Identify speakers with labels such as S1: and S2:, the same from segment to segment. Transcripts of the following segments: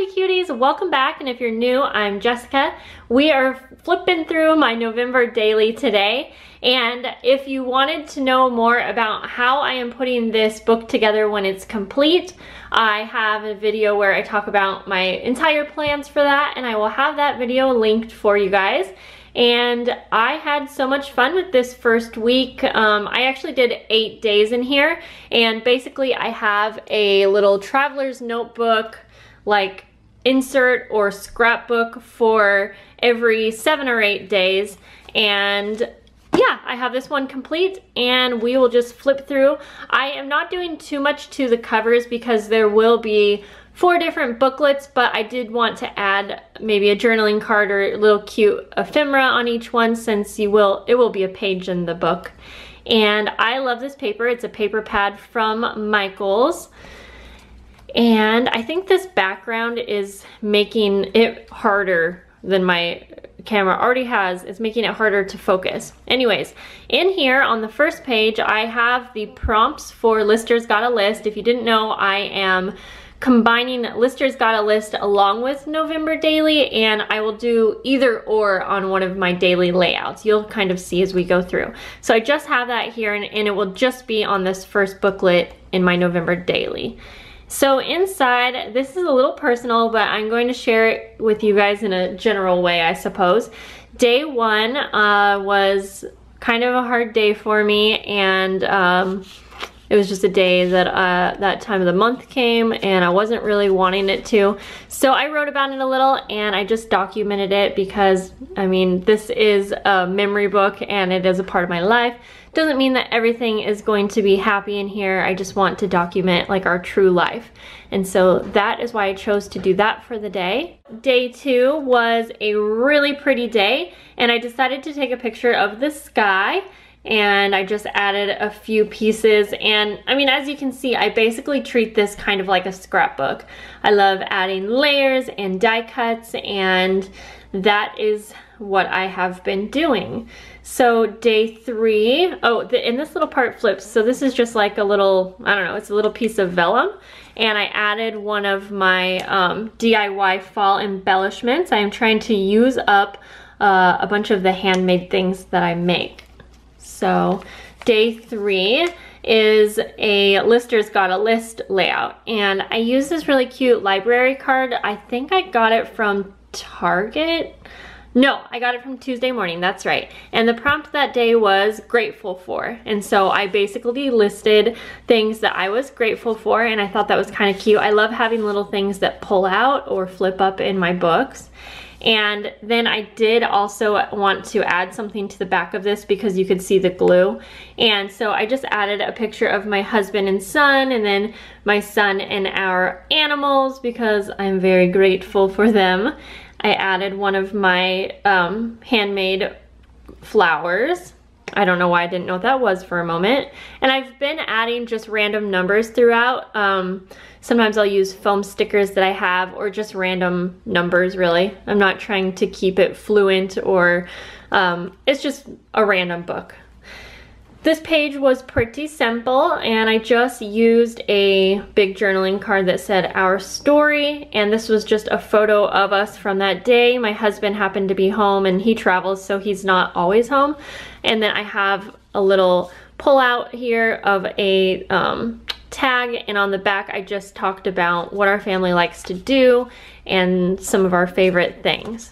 S1: crafty cuties, welcome back, and if you're new, I'm Jessica. We are flipping through my November daily today, and if you wanted to know more about how I am putting this book together when it's complete, I have a video where I talk about my entire plans for that, and I will have that video linked for you guys. And I had so much fun with this first week. I actually did 8 days in here, and basically I have a little traveler's notebook like insert or scrapbook for every 7 or 8 days, and yeah, I have this one complete and we will just flip through. I am not doing too much to the covers because there will be 4 different booklets, but I did want to add maybe a journaling card or a little cute ephemera on each one, since it will be a page in the book. And I love this paper. It's a paper pad from Michaels. And I think this background is making it harder than my camera already has. It's making it harder to focus. Anyways, in here on the first page, I have the prompts for Lister's Got a List. If you didn't know, I am combining Lister's Got a List along with November Daily, and I will do either or on one of my daily layouts. You'll kind of see as we go through. So I just have that here, and it will just be on this first booklet in my November Daily. So inside, this is a little personal, but I'm going to share it with you guys in a general way, I suppose. Day 1 was kind of a hard day for me, and it was just a day that that time of the month came and I wasn't really wanting it to. So I wrote about it a little and I just documented it because, I mean, this is a memory book and it is a part of my life. Doesn't mean that everything is going to be happy in here. I just want to document like our true life. And so that is why I chose to do that for the day. Day 2 was a really pretty day, and I decided to take a picture of the sky, and I just added a few pieces. And I mean, as you can see, I basically treat this kind of like a scrapbook. I love adding layers and die cuts, and that is what I have been doing. So day 3, and this little part flips. So this is just like a little, I don't know, it's a little piece of vellum. And I added one of my DIY fall embellishments. I am trying to use up a bunch of the handmade things that I make. So day 3 is a Lister's Got a List layout. And I use this really cute library card. I think I got it from Target. No, I got it from Tuesday Morning, that's right. And the prompt that day was grateful for. And so I basically listed things that I was grateful for, and I thought that was kind of cute. I love having little things that pull out or flip up in my books. And then I did also want to add something to the back of this because you could see the glue. And so I just added a picture of my husband and son, and then my son and our animals because I'm very grateful for them. I added one of my handmade flowers. I don't know why I didn't know what that was for a moment. And I've been adding just random numbers throughout. Sometimes I'll use foam stickers that I have, or just random numbers, really. I'm not trying to keep it fluent, or it's just a random book. This page was pretty simple, and I just used a big journaling card that said our story, and this was just a photo of us from that day. My husband happened to be home, and he travels, so he's not always home. And then I have a little pull out here of a tag, and on the back I just talked about what our family likes to do and some of our favorite things.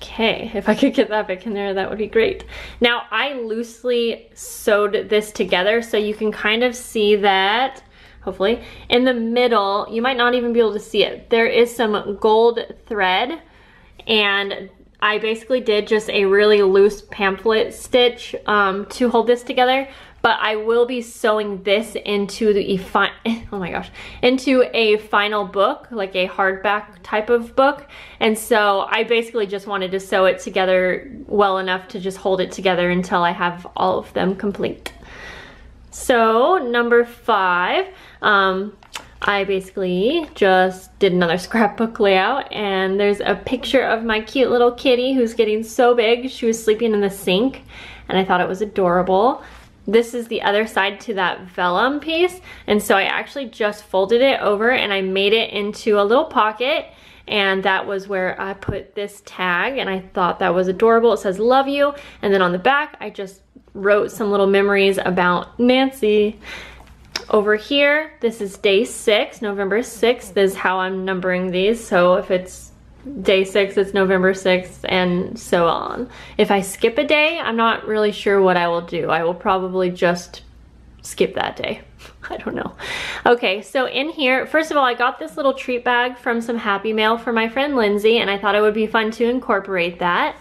S1: Okay, if I could get that back in there, that would be great. Now, I loosely sewed this together, so you can kind of see that, hopefully, in the middle. You might not even be able to see it. There is some gold thread, and I basically did just a really loose pamphlet stitch to hold this together. But I will be sewing this into the into a final book, like a hardback type of book. And so I basically just wanted to sew it together well enough to just hold it together until I have all of them complete. So number 5, I basically just did another scrapbook layout, and there's a picture of my cute little kitty who's getting so big. She was sleeping in the sink, and I thought it was adorable. this is the other side to that vellum piece. And so I actually just folded it over and I made it into a little pocket. And that was where I put this tag, and I thought that was adorable. It says love you, and then on the back I just wrote some little memories about Nancy. Over here, this is day 6, November 6th is how I'm numbering these. So if it's day 6, it's November 6th, and so on. If I skip a day, I'm not really sure what I will do. I will probably just skip that day. I don't know. Okay, so in here, first of all, I got this little treat bag from some Happy Mail for my friend Lindsay, and I thought it would be fun to incorporate that.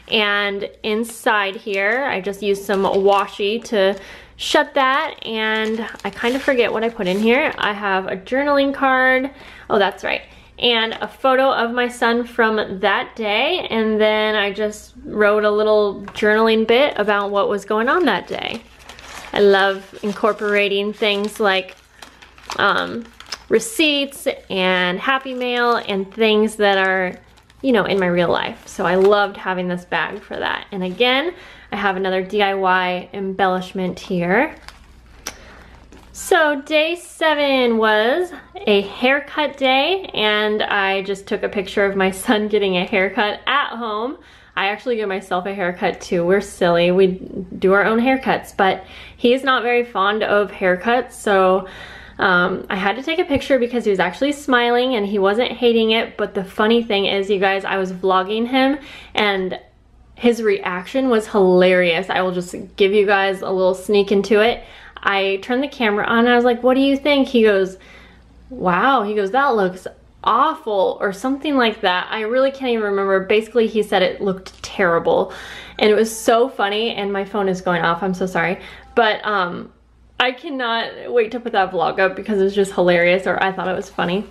S1: And inside here, I just used some washi to shut that, and I kind of forget what I put in here. I have a journaling card. Oh, that's right. And a photo of my son from that day, and then I just wrote a little journaling bit about what was going on that day. I love incorporating things like receipts and Happy Mail and things that are, you know, in my real life. So I loved having this bag for that. And again, I have another DIY embellishment here. So day 7 was a haircut day, and I just took a picture of my son getting a haircut at home. I actually give myself a haircut too. We're silly. We do our own haircuts, but he's not very fond of haircuts, so I had to take a picture because he was actually smiling and he wasn't hating it. But the funny thing is, you guys, I was vlogging him and his reaction was hilarious. I will just give you guys a little sneak into it. I turned the camera on and I was like, what do you think? He goes, wow. He goes, that looks awful, or something like that. I really can't even remember. Basically, he said it looked terrible, and it was so funny. And my phone is going off, I'm so sorry, but I cannot wait to put that vlog up because it was just hilarious, or I thought it was funny.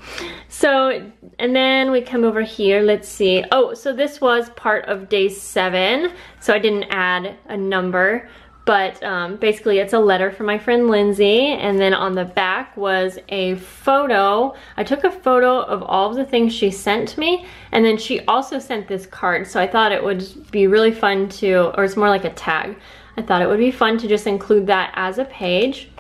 S1: So, and then we come over here, let's see. Oh, so this was part of day 7, so I didn't add a number, but basically it's a letter from my friend Lindsay, and then on the back was a photo. I took a photo of all of the things she sent me, and then she also sent this card, so I thought it would be really fun to, or it's more like a tag. I thought it would be fun to just include that as a page.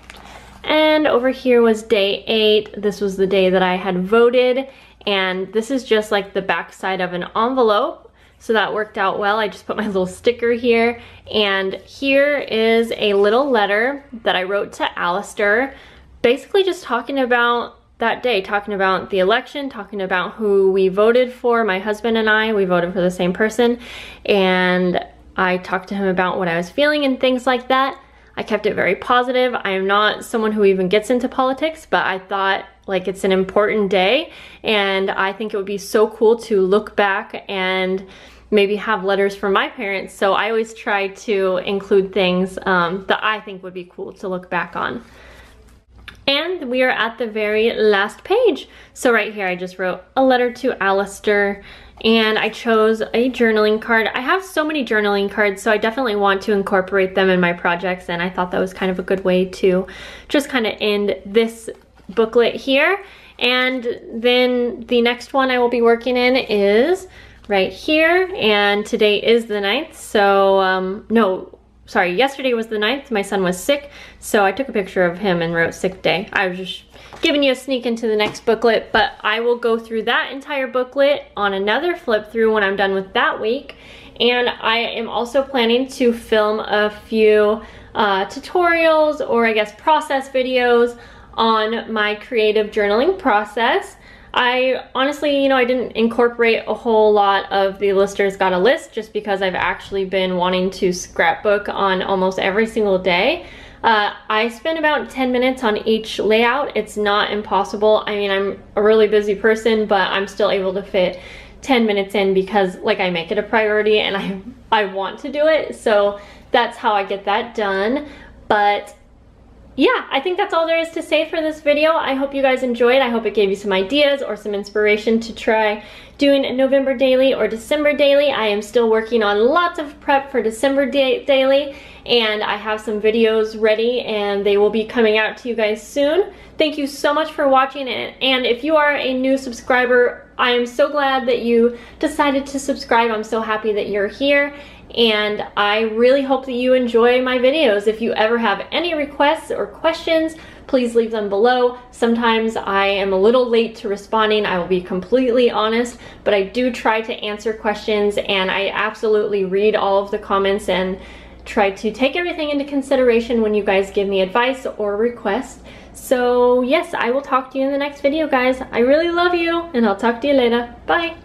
S1: And over here was day 8. This was the day that I had voted, and this is just like the back side of an envelope. So that worked out well. I just put my little sticker here, and here is a little letter that I wrote to Alistair, basically just talking about that day, talking about the election, talking about who we voted for. My husband and I, we voted for the same person, and I talked to him about what I was feeling and things like that. I kept it very positive. I am not someone who even gets into politics, but I thought, like, it's an important day, and I think it would be so cool to look back and maybe have letters from my parents. So I always try to include things that I think would be cool to look back on. And we are at the very last page. So right here I just wrote a letter to Alistair, and I chose a journaling card. I have so many journaling cards, so I definitely want to incorporate them in my projects, and I thought that was kind of a good way to just kind of end this booklet here. And then the next one I will be working in is right here, and today is the 9th, so no, sorry, yesterday was the 9th. My son was sick, so I took a picture of him and wrote sick day. I was just giving you a sneak into the next booklet, but I will go through that entire booklet on another flip through when I'm done with that week. And I am also planning to film a few tutorials, or I guess process videos on my creative journaling process. I honestly, you know, I didn't incorporate a whole lot of the Listers Got a List just because I've actually been wanting to scrapbook on almost every single day. I spend about 10 minutes on each layout. It's not impossible. I mean, I'm a really busy person, but I'm still able to fit 10 minutes in because, like, I make it a priority and I want to do it. So that's how I get that done. But yeah, I think that's all there is to say for this video. I hope you guys enjoyed. I hope it gave you some ideas or some inspiration to try doing a November daily or December daily. I am still working on lots of prep for December daily, and I have some videos ready and they will be coming out to you guys soon. Thank you so much for watching, and if you are a new subscriber, I am so glad that you decided to subscribe. I'm so happy that you're here. and I really hope that you enjoy my videos. If you ever have any requests or questions, please leave them below. Sometimes I am a little late to responding, I will be completely honest, but I do try to answer questions, and I absolutely read all of the comments and try to take everything into consideration when you guys give me advice or requests. So yes, I will talk to you in the next video, guys. I really love you, and I'll talk to you later. Bye.